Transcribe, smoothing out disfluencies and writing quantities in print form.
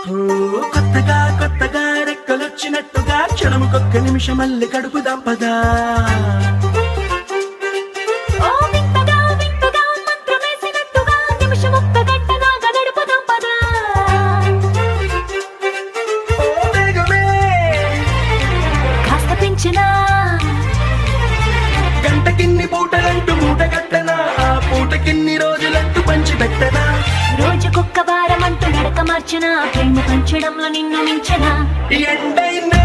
ఓ, కొత్తగా కొత్తగా రెక్కలొచ్చినట్టుగా క్షణముకొక్క నిమిషం మళ్ళీ గడుపుదాం పదా. ఓ వింతగా వింతగా మంత్రమేసినట్టుగా నిమిషమొక్క గంటగా గడుపుదాం పదా. ఓ వేగమే కాస్త పెంచినా గంటకిన్ని పూటలంటూ మూట కట్టనా, ఆ పూటకిన్ని రోజులంటూ పంచి పెట్టనా. రోజుకొక్క వారం అంటూ నడక మార్చిన ప్రేమ పంచడంలో నిన్ను మించనా. ఎండైనా